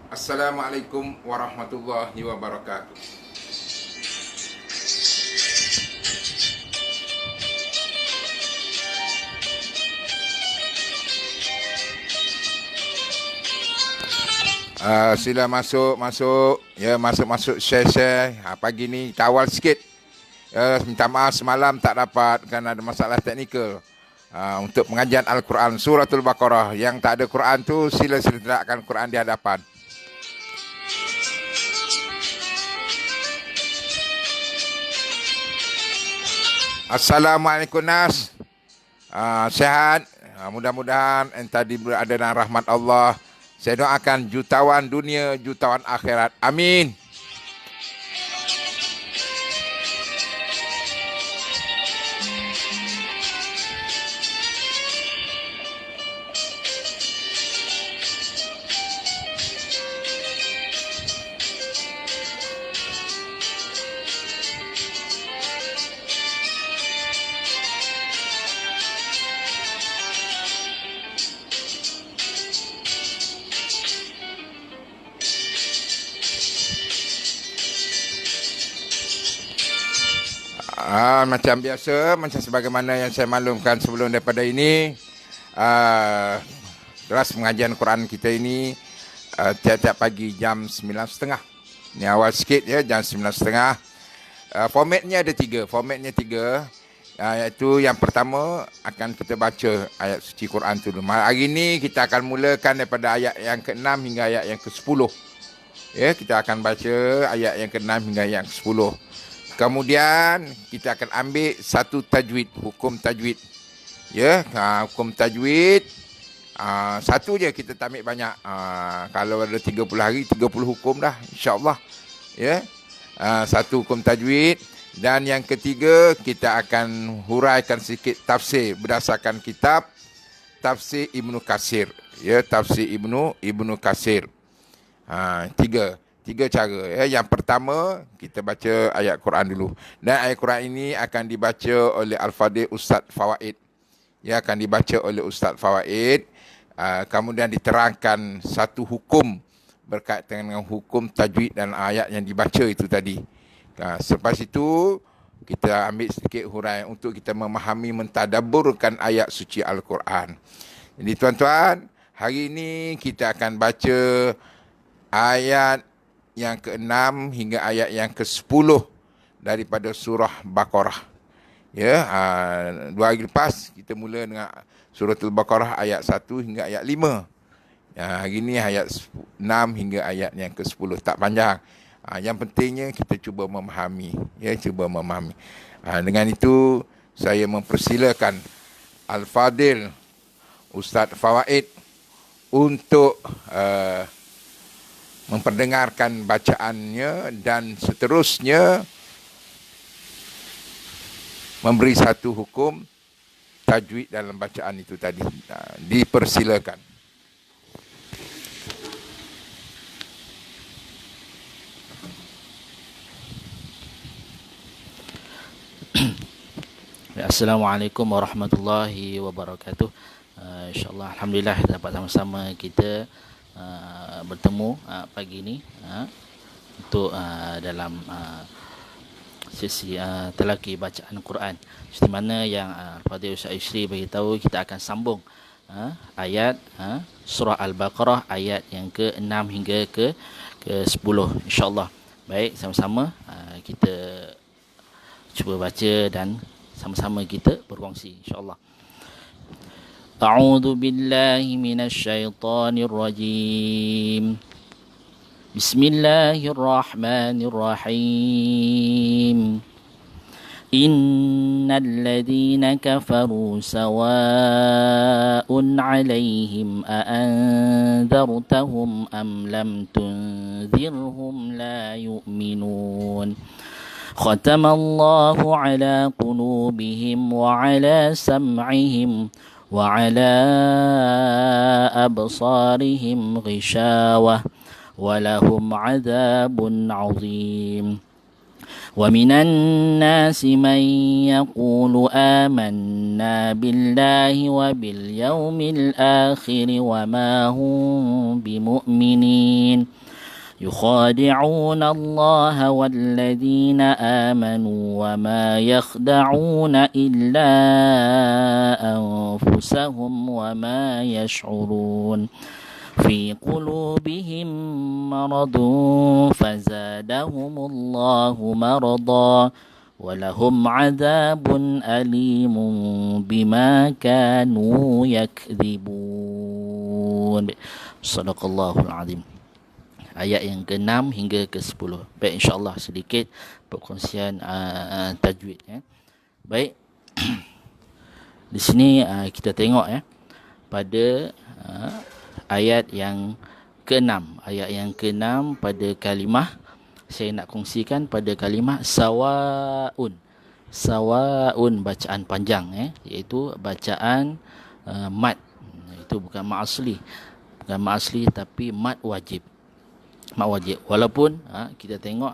Assalamualaikum warahmatullahi wabarakatuh. Sila masuk ya, masuk share. Pagi ni kita awal sikit. Minta maaf semalam tak dapat kerana ada masalah teknikal. Untuk pengajian Al-Quran Suratul Baqarah. Yang tak ada Quran tu sila letakkan Quran di hadapan. Assalamualaikum Nas. Sihat. Mudah-mudahan tadi berada dalam rahmat Allah. Saya doakan jutawan dunia, jutawan akhirat. Amin. Macam biasa, macam sebagaimana yang saya maklumkan sebelum daripada ini, kelas pengajian Quran kita ini tiap-tiap pagi jam 9.30. Ini awal sikit ya, jam 9.30. Formatnya ada tiga. Iaitu yang pertama akan kita baca ayat suci Quran tu dulu. Hari ini kita akan mulakan daripada ayat yang ke-6 hingga ayat yang ke-10. Ya, kita akan baca ayat yang ke-6 hingga yang ke-10. Kemudian kita akan ambil satu tajwid, hukum tajwid. Ya, hukum tajwid satu je, kita tak ambil banyak. Kalau ada 30 hari, 30 hukum dah, insya-Allah. Ya. Satu hukum tajwid, dan yang ketiga kita akan huraikan sedikit tafsir berdasarkan kitab Tafsir Ibnu Katsir. Ya, Tafsir Ibnu Katsir. Tiga cara ya. Yang pertama kita baca ayat Quran dulu, dan ayat Quran ini akan dibaca oleh Al-Fadhil Ustaz Fawaid. Ya, akan dibaca oleh Ustaz Fawaid. Kemudian diterangkan satu hukum berkaitan dengan hukum tajwid dan ayat yang dibaca itu tadi. Selepas itu kita ambil sedikit huraian untuk kita memahami, mentadabburkan ayat suci Al-Quran. Jadi tuan-tuan, hari ini kita akan baca ayat yang ke-6 hingga ayat yang ke-10 daripada surah Baqarah. Ya, dua hari lepas kita mula dengan suratul Baqarah ayat 1 hingga ayat 5. Hari ini ayat 6 hingga ayat yang ke-10, tak panjang. Yang pentingnya kita cuba memahami, ya, dengan itu saya mempersilakan Al-Fadhil Ustaz Fawaid untuk memperdengarkan bacaannya dan seterusnya memberi satu hukum tajwid dalam bacaan itu tadi. Dipersilakan. Assalamualaikum warahmatullahi wabarakatuh. InsyaAllah, Alhamdulillah dapat sama-sama kita bertemu pagi ini untuk dalam sesi telaki bacaan Quran. Seperti mana yang Fadil Ustaz Yusri beritahu, kita akan sambung ayat surah Al-Baqarah ayat yang ke-6 hingga ke-10, insyaAllah. Baik, sama-sama kita cuba baca dan sama-sama kita berkongsi, insyaAllah. A'udzu billahi minasyaitonir rajim. Bismillahirrahmanirrahim. Innal ladzina kafaru sawa'un 'alaihim a anzartahum am lam tunzirhum la yu'minun. Khatamallahu 'ala qulubihim wa 'ala sam'ihim وعلى أبصارهم غشاوة ولهم عذاب عظيم ومن الناس من يقول آمنا بالله وباليوم الآخر وما هم بمؤمنين يخادعون الله والذين آمنوا وما يخدعون إلا أنفسهم وما يشعرون في قلوبهم مرض فزادهم الله مرضا ولهم عذاب أليم بما كانوا يكذبون. صدق الله العظيم. Ayat yang ke-6 hingga ke-10. Baik, insya-Allah sedikit perkongsian tajwid ya. Baik. Di sini kita tengok ya pada ayat yang ke-6. Ayat yang ke-6 pada kalimah, saya nak kongsikan pada kalimah sawaun. Sawaun bacaan panjang iaitu bacaan mad. Itu bukan mad asli. Bukan mad asli tapi mad wajib. Mad wajib. Walaupun kita tengok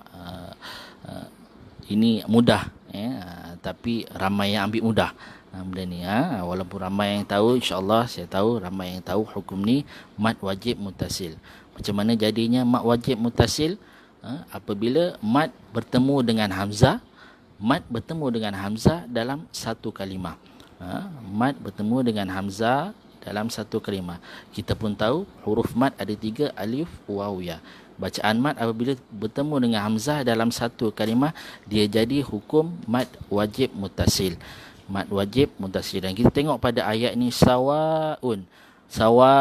ini mudah tapi ramai yang ambil mudah. Benda ni walaupun ramai yang tahu, insya-Allah saya tahu ramai yang tahu hukum ni mad wajib muttasil. Macam mana jadinya mad wajib muttasil? Apabila mad bertemu dengan hamzah, mad bertemu dengan hamzah dalam satu kalimah. Mad bertemu dengan hamzah dalam satu kalimah. Kita pun tahu huruf mad ada 3, alif, waw, ya. Bacaan mad apabila bertemu dengan hamzah dalam satu kalimah, dia jadi hukum mad wajib muttasil. Mad wajib muttasil. Dan kita tengok pada ayat ni sawaun. Sawa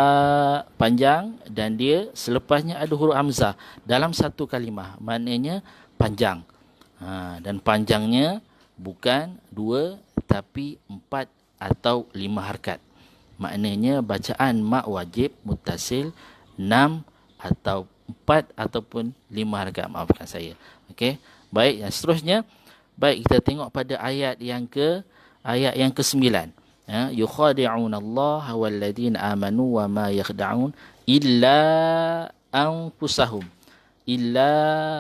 panjang dan dia selepasnya ada huruf hamzah dalam satu kalimah. Maknanya panjang. Dan panjangnya bukan 2 tapi 4 atau 5 harkat. Maknanya bacaan mad wajib muttasil 6 atau 4 ataupun 5 harkat. Maafkan saya. Okey. Baik, yang seterusnya, baik kita tengok pada ayat yang ke-9. Yukhadi'un Allah walladzina amanu wa ma yakhda'un illa anfusahum. Illa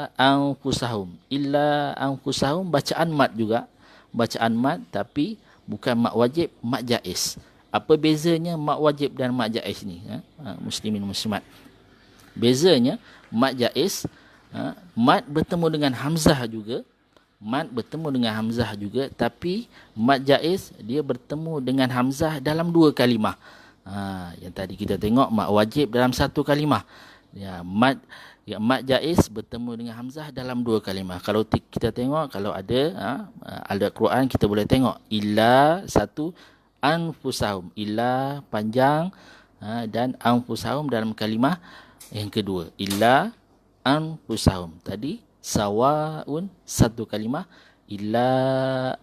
anfusahum bacaan mad juga. Bacaan mad tapi bukan mad wajib, mad jaiz. Apa bezanya mad wajib dan mad jaiz ni? Muslimin muslimat. Bezanya mad jaiz, mad bertemu dengan hamzah juga. Mad bertemu dengan hamzah juga, tapi mad jaiz dia bertemu dengan hamzah dalam 2 kalimah. Yang tadi kita tengok mad wajib dalam satu kalimah. Mad jaiz bertemu dengan hamzah dalam 2 kalimah. Kalau kita tengok, kalau ada Al-Quran kita boleh tengok illa satu, anfusahum, illa panjang dan anfusahum dalam kalimah yang kedua. Illa anfusahum. Tadi sawaun satu kalimah, illa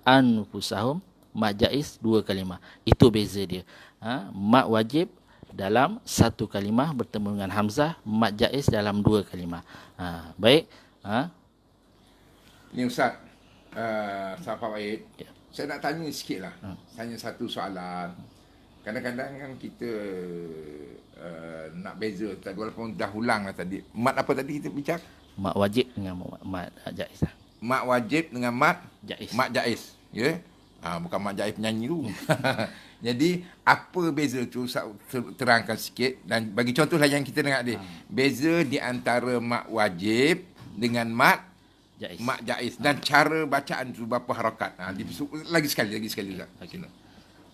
anfusahum mad jaiz 2 kalimah. Itu beza dia. Mad wajib dalam satu kalimah bertemu dengan hamzah, mad jaiz dalam 2 kalimah. Baik. Ni Ustaz, Sahabat Wahid, saya nak tanya sikit lah. Tanya satu soalan. Kadang-kadang kan kita nak beza tadi, walaupun dah ulang lah tadi. Mad apa tadi kita bincang? Mad wajib dengan mad jaiz. Mad wajib dengan mad jaiz. Mad jaiz, ya. Bukan mad jaiz penyanyi tu. Jadi apa beza tu, terangkan sikit dan bagi contoh lah yang kita dengar dia. Beza di antara mad wajib dengan mad jaiz. Mad jaiz dan cara bacaan tu berapa harakat. Lagi sekali Ustaz.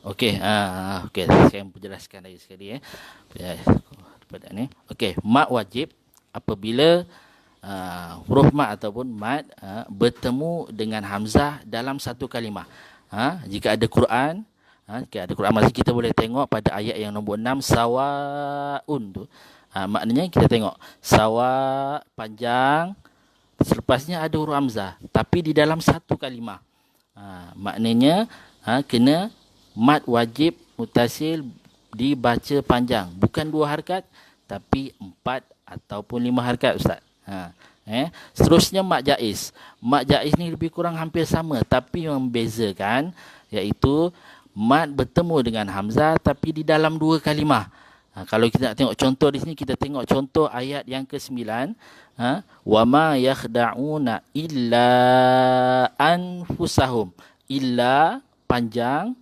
Okey, okey, saya menjelaskan lagi sekali pada ni. Okey, mad wajib apabila huruf mad ataupun mad bertemu dengan hamzah dalam satu kalimah. Jika ada Quran, masih kita boleh tengok pada ayat yang nombor 6 sawaun tu. Maknanya kita tengok sawa panjang, selepasnya ada huruf hamzah tapi di dalam satu kalimah. Maknanya kena mad wajib muttasil dibaca panjang, bukan 2 harkat tapi 4 ataupun 5 harkat, Ustaz. Seterusnya mad jaiz. Mad jaiz ni lebih kurang hampir sama tapi yang membezakan iaitu mad bertemu dengan hamzah tapi di dalam 2 kalimah. Kalau kita nak tengok contoh di sini, kita tengok contoh ayat yang ke-9. Wa ma yakhda'una illa anfusahum. Illa panjang,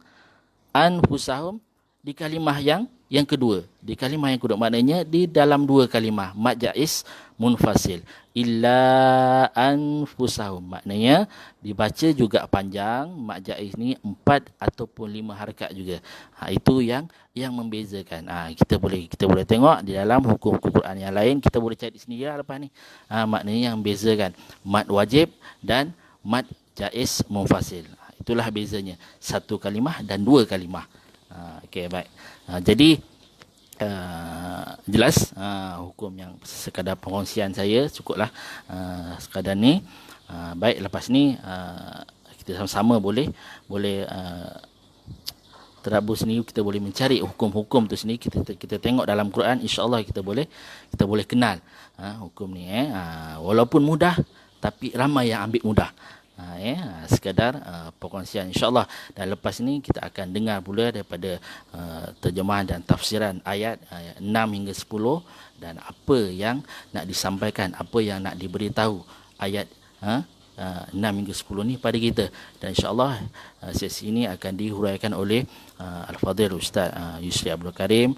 anfusahum di kalimah yang Yang kedua, di kalimah yang kedua maknanya di dalam dua kalimah mad jaiz munfasil. Illa anfusahum. Maknanya dibaca juga panjang, mad jaiz ni 4 ataupun 5 harakat juga. Itu yang membezakan. Kita boleh tengok di dalam hukum-hukum Quran yang lain, kita boleh cari sendiri lepas ni. Maknanya yang membezakan mad wajib dan mad jaiz munfasil. Itulah bezanya. Satu kalimah dan dua kalimah. Okey, baik. Jadi jelas hukum yang sekadar perkongsian saya cukuplah sekadar ni. Baik, lepas ni kita sama-sama boleh tadabbur sendiri, kita boleh mencari hukum-hukum tu sendiri, kita tengok dalam Quran, insya-Allah kita boleh kenal hukum ni walaupun mudah tapi ramai yang ambil mudah. Sekadar perkongsian insya-Allah. Dan lepas ni kita akan dengar pula daripada terjemahan dan tafsiran ayat 6 hingga 10 dan apa yang nak disampaikan, apa yang nak diberitahu ayat 6 hingga 10 ni pada kita. Dan insya-Allah sesi ini akan dihuraikan oleh Al-Fadhil Ustaz Yusri Abdul Karim,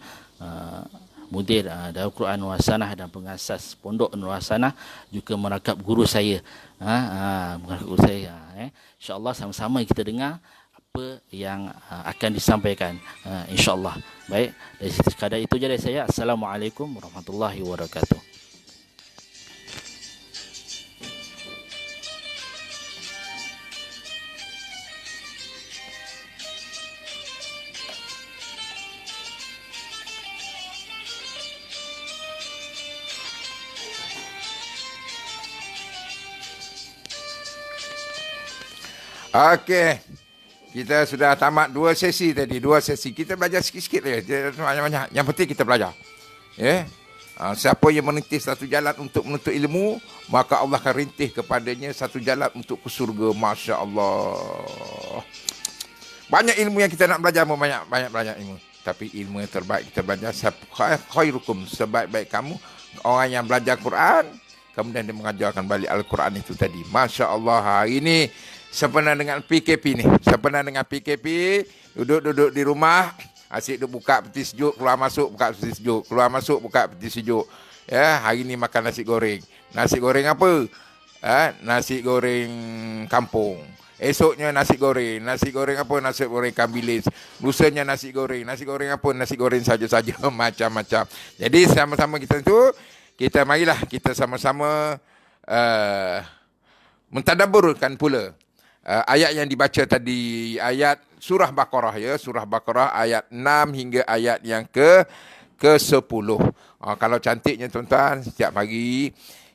Mudir Darul Quran Nur Hasanah dan pengasas Pondok Nur Hasanah, juga merakab guru saya. InsyaAllah sama-sama kita dengar apa yang akan disampaikan, insyaAllah. Baik, dari sekadar itu je dari saya. Assalamualaikum warahmatullahi wabarakatuh. Okey. Kita sudah tamat dua sesi tadi. Dua sesi. Kita belajar sikit-sikit je. Banyak-banyak. Yang penting kita belajar. Siapa yang merintis satu jalan untuk menuntut ilmu, maka Allah akan rintih kepadanya satu jalan untuk ke surga. Masya Allah. Banyak ilmu yang kita nak belajar. Banyak ilmu. Tapi ilmu yang terbaik kita belajar. Khairukum. Sebaik-baik kamu. Orang yang belajar Quran, kemudian dia mengajarkan balik Al-Quran itu tadi. Masya Allah. Hari ini sempena dengan PKP ni. Sempena dengan PKP, duduk-duduk di rumah, asyik duduk buka peti sejuk, keluar masuk buka peti sejuk, keluar masuk buka peti sejuk. Hari ni makan nasi goreng. Nasi goreng apa? Nasi goreng kampung. Esoknya nasi goreng. Nasi goreng apa? Nasi goreng ikan bilis. Lusanya nasi goreng. Nasi goreng apa? Nasi goreng saja-saja. Macam-macam. Jadi sama-sama kita marilah kita sama-sama mentadabburkan pula ayat yang dibaca tadi, ayat surah Baqarah surah Baqarah ayat 6 hingga ayat yang ke-10. Kalau cantiknya tuan-tuan, setiap pagi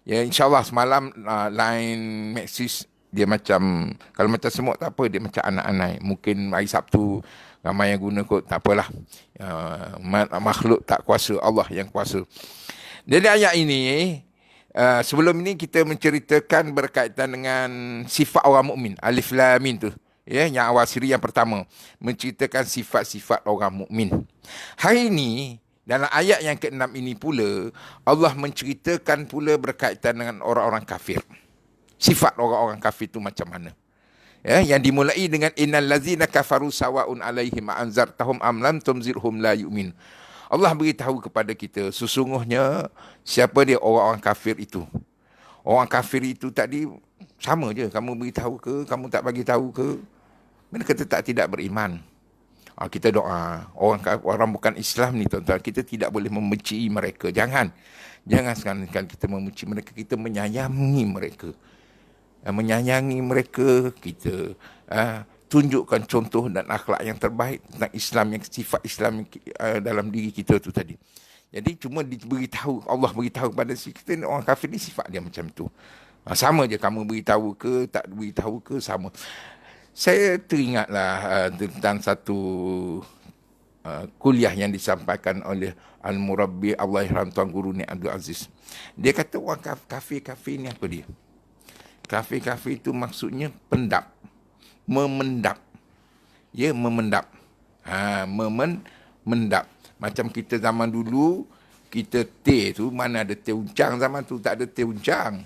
insya-Allah semalam line Maxis dia macam, kalau macam semut tak apa, dia macam anak-anak. Mungkin hari Sabtu ramai yang guna kot, tak apalah. Makhluk tak kuasa, Allah yang kuasa. Jadi ayat ini, sebelum ini kita menceritakan berkaitan dengan sifat orang mukmin. Alif Lam Mim tu. Yang awal siri yang pertama. Menceritakan sifat-sifat orang mukmin. Hari ini, dalam ayat yang ke-6 ini pula, Allah menceritakan pula berkaitan dengan orang-orang kafir. Sifat orang-orang kafir tu macam mana. Yang dimulai dengan innal ladzina kafaru sawaun alaihim anzartahum am lam tunzirhum la yu'min. Allah beritahu kepada kita, sesungguhnya siapa dia orang-orang kafir itu. Orang kafir itu tadi sama je, kamu beritahu ke, kamu tak bagi tahu ke, mereka tetap tidak beriman. Kita doa, orang bukan Islam ni tuan-tuan, kita tidak boleh membenci mereka. Jangan sekali kita membenci mereka, kita menyayangi mereka. Menyayangi mereka, kita tunjukkan contoh dan akhlak yang terbaik tentang Islam, yang sifat Islam dalam diri kita tu tadi. Jadi cuma diberitahu, Allah beritahu kepada kita, orang kafir ni sifat dia macam tu. Sama je kamu beritahu ke, tak beritahu ke, sama. Saya teringatlah tentang satu kuliah yang disampaikan oleh Al-Murabbi Allahyarham Tuan Guru ni Abdul Aziz. Dia kata orang kafir ni apa dia? Kafir itu maksudnya pendap. Memendap. Memendap. Memendap. Macam kita zaman dulu, kita teh tu, mana ada teh uncang zaman tu, tak ada teh uncang.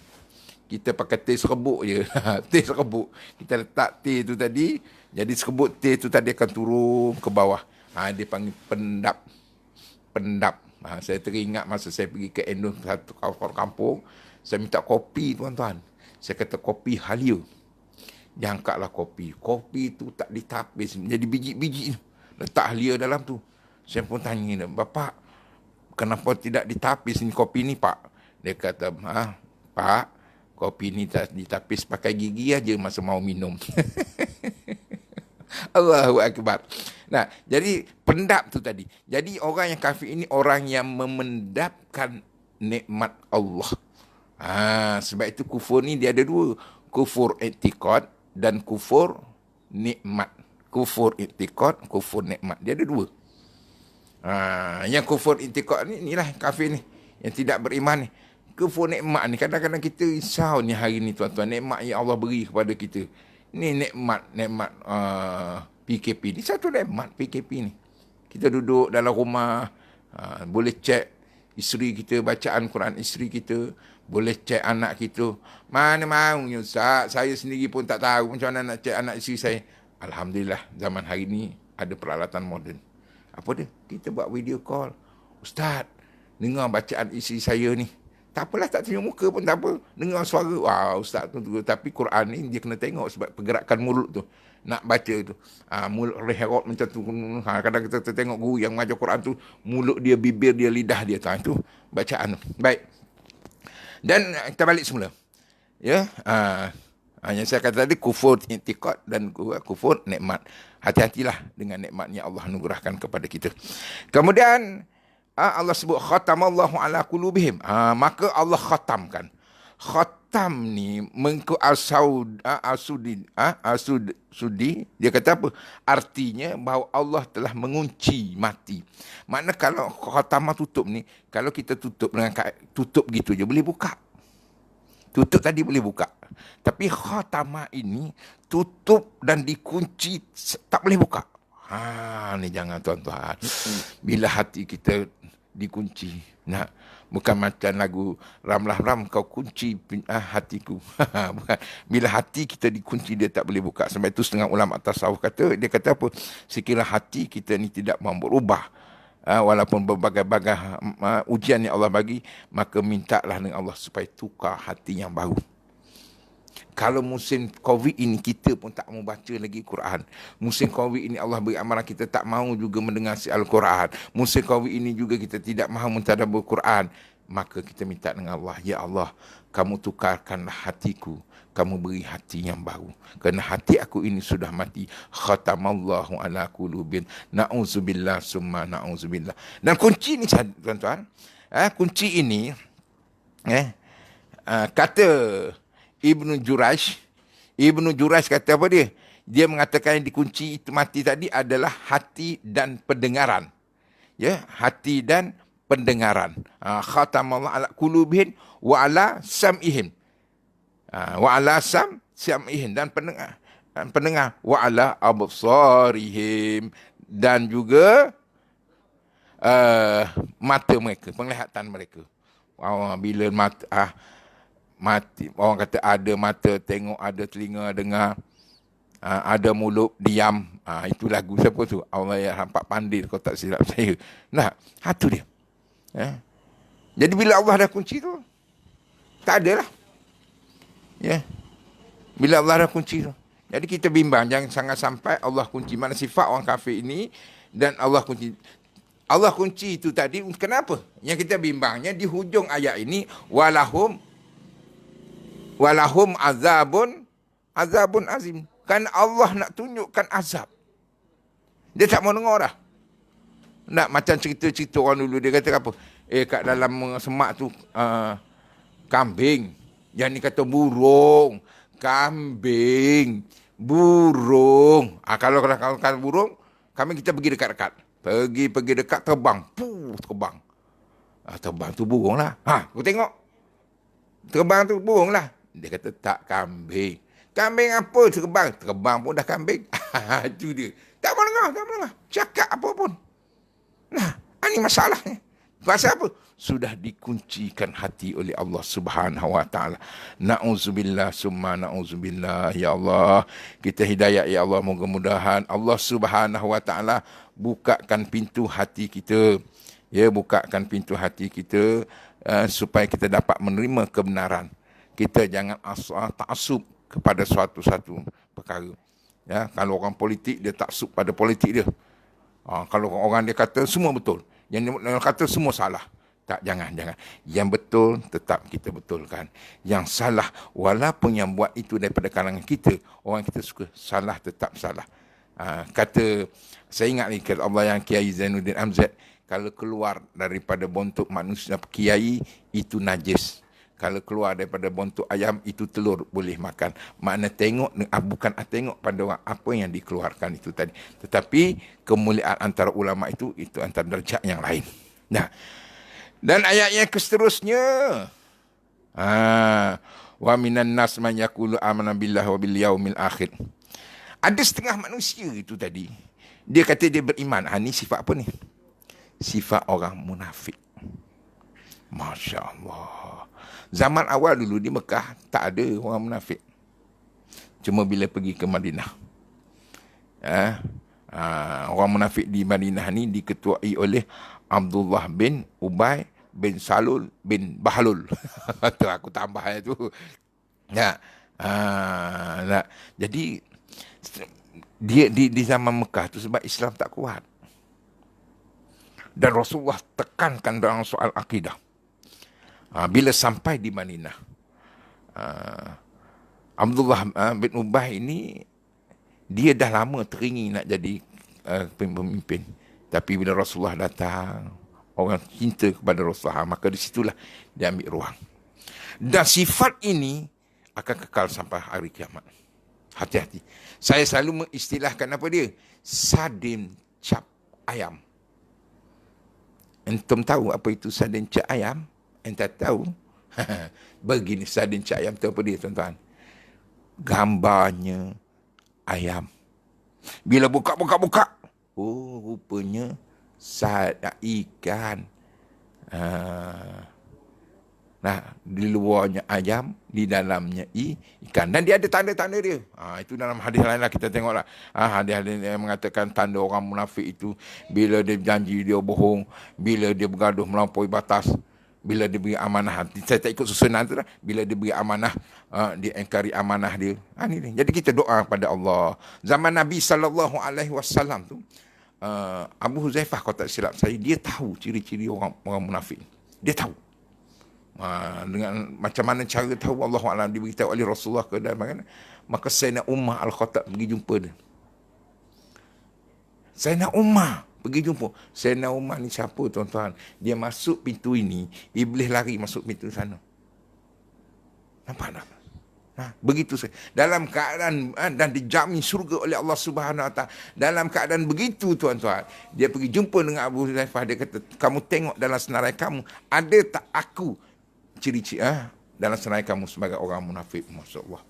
Kita pakai teh serbuk je. Teh serbuk. Kita letak teh tu tadi, jadi serbuk teh tu tadi akan turun ke bawah. Dia panggil pendap. pendap. Saya teringat masa saya pergi ke Endon, satu kampung, saya minta kopi tuan-tuan. Saya kata kopi Halia. Dia angkatlah kopi. Kopi tu tak ditapis, jadi biji-biji. Letak Halia dalam tu. Saya pun tanya dia, "Bapak, kenapa tidak ditapis ni kopi ni, Pak?" Dia kata, "Pak, kopi ni tak ditapis, pakai gigi aja masa mau minum." Allahu Akbar. Nah, jadi pendap tu tadi. Jadi orang yang kafir ini orang yang memendapkan nikmat Allah. Sebab itu kufur ni dia ada dua. Kufur i'tiqad dan kufur nikmat. Kufur i'tiqad, kufur nikmat. Dia ada dua. Yang kufur i'tiqad ni, inilah kafir ni. Yang tidak beriman ni. Kufur nikmat ni, kadang-kadang kita risau ni hari ni tuan-tuan. Nikmat yang Allah beri kepada kita. Ni nikmat PKP ni, satu nikmat PKP ni. Kita duduk dalam rumah, boleh cek isteri kita, bacaan Quran isteri kita, boleh cek anak kita. Mana maunya Ustaz, saya sendiri pun tak tahu macam mana nak cek anak isteri saya. Alhamdulillah, zaman hari ni ada peralatan moden. Apa dia? Kita buat video call. "Ustaz, dengar bacaan isteri saya ni." Tak apalah, tak tunjuk muka pun tak apa. Dengar suara, wah Ustaz tu. Tapi Quran ni dia kena tengok sebab pergerakan mulut tu. Nak baca tu. Mulut reherot macam tu. Kadang kita tengok guru yang mengajar Quran tu, mulut dia, bibir dia, lidah dia. Itu bacaan tu. Baik. Dan kita balik semula. Ya. Yang saya kata tadi, kufur i'tiqad dan kufur nikmat. Hati-hatilah dengan nikmat yang Allah anugerahkan kepada kita. Kemudian, Allah sebut khatamallahu ala qulubihim. Maka Allah khatamkan. Khatam ni mengko asudi dia kata apa? Artinya bahawa Allah telah mengunci mati. Makna kalau khatamah tutup ni, kalau kita tutup dengan tutup gitu je boleh buka. Tutup tadi boleh buka. Tapi khatamah ini tutup dan dikunci, tak boleh buka. Ni jangan tuan-tuan. Bila hati kita dikunci. Nah, bukan macam lagu Ramlah Ram kau kunci hatiku. Bukan. Bila hati kita dikunci, dia tak boleh buka. Sebab itu setengah ulama tasawuf kata, dia kata apa? Sekiranya hati kita ni tidak mahu berubah, walaupun berbagai-bagai ujian yang Allah bagi, maka mintalah dengan Allah supaya tukar hati yang baru. Kalau musim Covid ini kita pun tak mau baca lagi Quran. Musim Covid ini Allah beri amaran kita tak mau juga mendengar Al-Quran. Musim Covid ini juga kita tidak mahu mentadabbur Quran. Maka kita minta dengan Allah, "Ya Allah, kamu tukarkanlah hatiku. Kamu beri hati yang baru. Kerana hati aku ini sudah mati. Khatamallahu ala qulubin. Na'udzubillah summa na'udzubillah." Dan kunci ini tuan-tuan, kunci ini kata Ibnu Juraj kata apa dia? Dia mengatakan yang dikunci itu mati tadi adalah hati dan pendengaran. Ya, hati dan pendengaran. Khatamallahu ala qulubihim wa ala sam'ihim. Wa ala sam'ihim dan pendengar wa ala absarihim, dan juga mata mereka, penglihatan mereka. Bila mati, orang kata ada mata tengok, ada telinga dengar, ada mulut diam. Itu lagu siapa tu? Allah ya hampak pandai kau tak silap saya. Nah, itu dia. Jadi bila Allah dah kunci tu, tak ada lah. Ya. Bila Allah dah kunci tu. Jadi kita bimbang, jangan sangat sampai Allah kunci. Mana sifat orang kafir ini dan Allah kunci. Allah kunci itu tadi, kenapa? Yang kita bimbangnya di hujung ayat ini, walahum azabun azim. Kan Allah nak tunjukkan azab. Dia tak mau dengar dah. Nak macam cerita-cerita orang dulu, dia kata apa? Kat dalam semak tu kambing. Yang ni kata burung. Kambing. Burung. Kalau burung, kambing kita pergi dekat-dekat. Pergi dekat, terbang. Terbang. Terbang tu burung lah. Kau tengok. Terbang tu burung lah. Dia kata tak, kambing. Kambing apa terbang? Terbang pun dah kambing. Itu dia. Tak mau dengar. Cakap apa pun. Nah, ini masalahnya. Pasal apa? Sudah dikuncikan hati oleh Allah Subhanahu Wa Taala. Na'udzubillah summa na'udzubillah. Ya Allah, kita hidayah ya Allah. Moga-mogahan Allah Subhanahu Wa Taala bukakan pintu hati kita. Ya, bukakan pintu hati kita supaya kita dapat menerima kebenaran. Kita jangan taksub kepada suatu perkara. Ya, kalau orang politik dia taksub pada politik dia. Kalau orang dia kata semua betul, yang dia kata semua salah. Tak, jangan. Yang betul tetap kita betulkan. Yang salah, walaupun yang buat itu daripada kalangan kita, orang kita suka, salah tetap salah. Kata, saya ingat ni kata Allah yang Kiai Zainuddin Amzad, kalau keluar daripada bontuk manusia kiai, itu najis. Kalau keluar daripada bontuk ayam, itu telur boleh makan. Makna tengok, bukan tengok pada orang apa yang dikeluarkan itu tadi. Tetapi kemuliaan antara ulama itu antara derajat yang lain. Nah, dan ayat yang seterusnya, wa minan nas man yaqulu amanna billahi wa bil yaumil akhir. Ada setengah manusia itu tadi, dia kata dia beriman. Ni sifat apa ni? Sifat orang munafik. Masya Allah. Zaman awal dulu di Mekah tak ada orang munafik. Cuma bila pergi ke Madinah. Orang munafik di Madinah ni diketuai oleh Abdullah bin Ubay bin Salul bin Bahlul. Tu aku tambah tu. Jadi dia di zaman Mekah tu sebab Islam tak kuat. Dan Rasulullah tekankan dalam soal akidah. Bila sampai di Madinah, Abdullah bin Ubay ini, dia dah lama teringin nak jadi pemimpin. Tapi bila Rasulullah datang, orang cinta kepada Rasulullah, maka di situlah dia ambil ruang. Dan sifat ini akan kekal sampai hari kiamat. Hati-hati. Saya selalu mengistilahkan apa dia? Sardin cap ayam. Entum tahu apa itu sardin cap ayam? Ente tahu? Begini sardin cap ayam tu apa dia, tuan-tuan? Gambarnya ayam. Bila buka. Oh, rupanya ikan. Nah, di luarnya ayam, di dalamnya ikan. Dan dia ada tanda-tanda dia. Itu dalam hadis lain lah, kita tengoklah. Hadis-hadis yang mengatakan tanda orang munafik itu, bila dia janji dia bohong, bila dia bergaduh melampaui batas, bila dia beri amanah. Saya tak ikut susunan tu lah. Bila dia beri amanah, dia engkari amanah dia. Ni. Jadi kita doa kepada Allah. Zaman Nabi SAW tu, Abu Huzaifah, kalau tak silap saya, dia tahu ciri-ciri orang munafik. Dia tahu. Dengan macam mana cara tahu, Allah Alam, diberitahu oleh Rasulullah ke dan bagaimana. Maka Sayyidina Umar Al-Khattab pergi jumpa dia. Sayyidina Umar pergi jumpa. Sayyidina Umar ni siapa, tuan-tuan? Dia masuk pintu ini, iblis lari masuk pintu sana. Nampak tak? Begitu saja. Dalam keadaan dan dijamin syurga oleh Allah Subhanahu Wa Taala. Dalam keadaan begitu, tuan-tuan, dia pergi jumpa dengan Abu Huzaifah. Dia kata, kamu tengok dalam senarai kamu, ada tak aku ciri-ciri dalam senarai kamu sebagai orang munafik? Masya-Allah.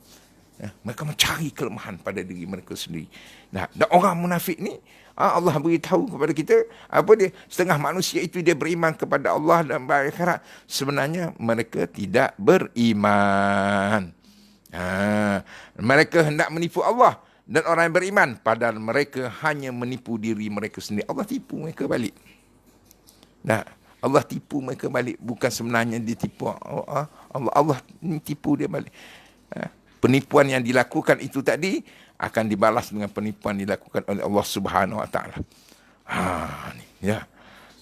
Mereka mencari kelemahan pada diri mereka sendiri. Dan orang munafik ni, Allah beritahu kepada kita, apa dia? Setengah manusia itu dia beriman kepada Allah dan akhirat. Sebenarnya mereka tidak beriman. Mereka hendak menipu Allah dan orang yang beriman, padahal mereka hanya menipu diri mereka sendiri. Allah tipu mereka balik. Allah tipu mereka balik. Bukan sebenarnya dia tipu Allah tipu dia balik. Penipuan yang dilakukan itu tadi akan dibalas dengan penipuan dilakukan oleh Allah Subhanahu Wa Taala.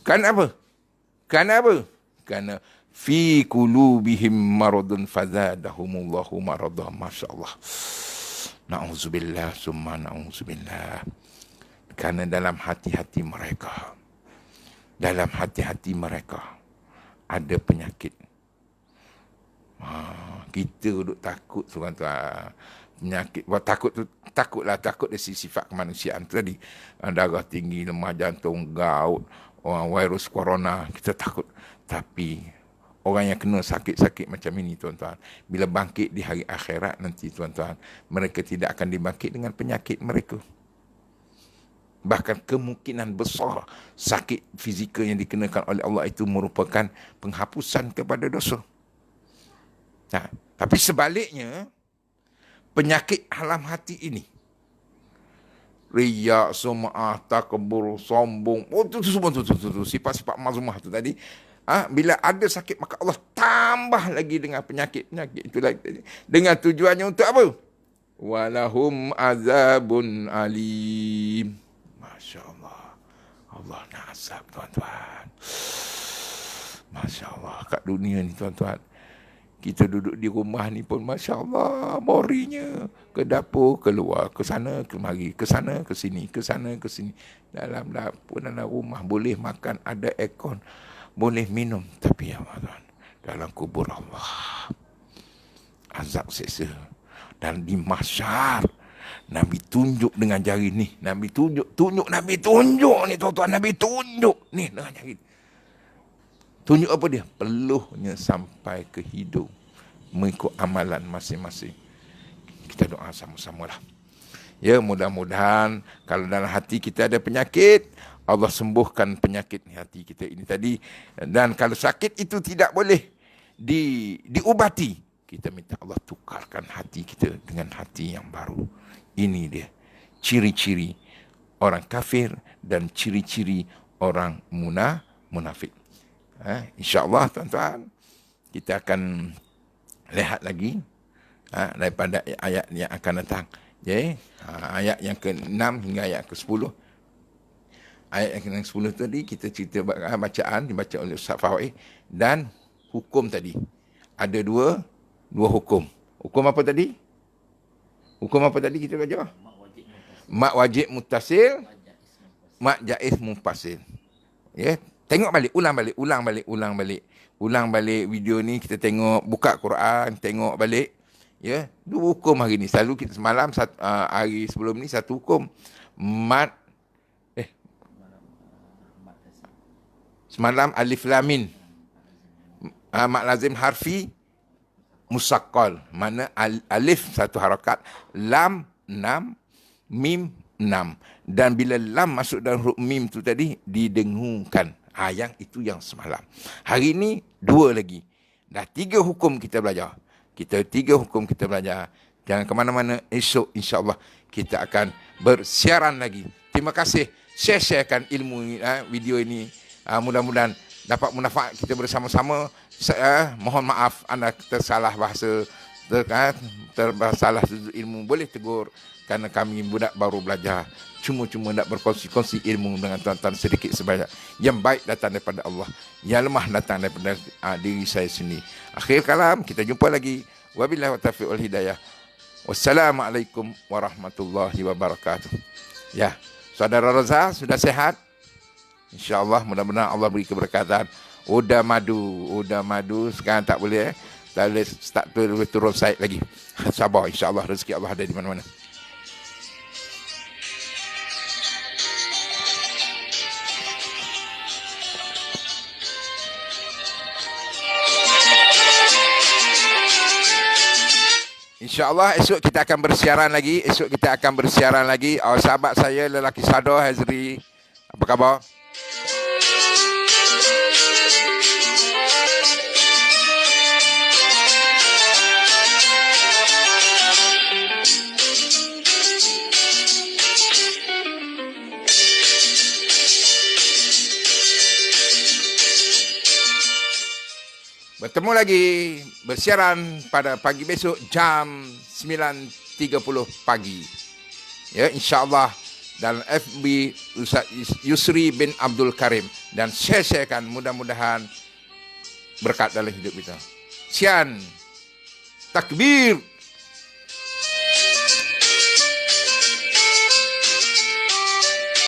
Kenapa? Kerana fi qulubihim maradun fazadahumullahu maradah. Masya-Allah. Na'udzubillah summa na'udzubillah. Kerana dalam hati-hati mereka ada penyakit. Kita duduk takut, tuan-tuan. Penyakit, takut dari sifat kemanusiaan tadi. Darah tinggi, lemah jantung, gout, virus corona, kita takut. Tapi orang yang kena sakit-sakit macam ini, tuan-tuan, bila bangkit di hari akhirat nanti, tuan-tuan, mereka tidak akan dibangkit dengan penyakit mereka. Bahkan kemungkinan besar sakit fizikal yang dikenakan oleh Allah itu merupakan penghapusan kepada dosa. Tapi sebaliknya, penyakit alam hati ini riak, sum'ah, takabur, sombong. Oh, tu semua tu. Sifat-sifat mazmumah tu tadi. Bila ada sakit, maka Allah tambah lagi dengan penyakit-penyakit itu lagi. Dengan tujuannya untuk apa? Walahum azabun alim. Masya Allah. Allah nak azab, tuan-tuan. Masya Allah. Kat dunia ni, tuan-tuan. Kita duduk di rumah ni pun Masya Allah, morinya. Ke dapur, keluar, ke sana, kemari, ke sana, ke sini, ke sana, ke sini. Dalam dapur, dalam rumah, boleh makan, ada aircon, boleh minum. Tapi ya Allah, dalam kubur Allah, azab seksa. Dan di mahsyar, Nabi tunjuk dengan jari ni. Nabi tunjuk ni, tuan-tuan. Nabi tunjuk ni dengan jari. Tunjuk apa dia? Peluhnya sampai ke hidung. Mengikut amalan masing-masing. Kita doa sama-sama lah. Ya, mudah-mudahan kalau dalam hati kita ada penyakit, Allah sembuhkan penyakit hati kita ini tadi. Dan kalau sakit itu tidak boleh diubati, kita minta Allah tukarkan hati kita dengan hati yang baru. Ini dia ciri-ciri orang kafir dan ciri-ciri orang munafik. InsyaAllah, tuan-tuan, kita akan lihat lagi daripada ayat yang akan datang. Okay? Ayat yang ke-6 hingga ayat ke-10. Ayat yang ke-10 tadi kita cerita bacaan dibaca oleh Ustaz Fawaid, dan hukum tadi. Ada dua hukum. Hukum apa tadi? Hukum apa tadi kita baca? Mak wajib muttasil, mak jaiz mufasil. Ya, tengok balik, ulang balik video ni, kita tengok, buka Quran, tengok balik. Ya, dua hukum hari ni. Selalu kita semalam hari sebelum ni satu hukum. Semalam alif lam mim. Mad lazim harfi musaqqal. Mana alif satu harakat, lam 6, mim 6. Dan bila lam masuk dalam huruf mim tu tadi, didengungkan. Yang itu yang semalam. Hari ni dua lagi. Dah 3 hukum kita belajar. Jangan ke mana-mana. Esok insya-Allah kita akan bersiaran lagi. Terima kasih. Share-sharekan ilmu video ini. Mudah-mudahan dapat manfaat kita bersama-sama. Mohon maaf anda tersalah bahasa, tersalah ilmu, boleh tegur, kerana kami budak baru belajar. Cuma nak berkongsi-kongsi ilmu dengan tuan-tuan sedikit sebanyak. Yang baik datang daripada Allah, yang lemah datang daripada diri saya sendiri. Akhir kalam, kita jumpa lagi. Wabillahi taufiq wal hidayah. Wassalamualaikum warahmatullahi wabarakatuh. Ya, saudara Raza sudah sehat? InsyaAllah, mudah-mudahan Allah beri keberkatan. Udah madu sekarang tak boleh. Tak boleh start turun side lagi. Sabar, insyaAllah rezeki Allah ada di mana-mana. InsyaAllah esok kita akan bersiaran lagi. Sahabat saya lelaki Sador Hazri, apa khabar? Bertemu lagi, bersiaran pada pagi besok jam 9.30 pagi. Ya, insya-Allah dalam FB Ustaz Yusri bin Abdul Karim, dan share-sharekan, mudah-mudahan berkat dalam hidup kita. Sekian. Takbir.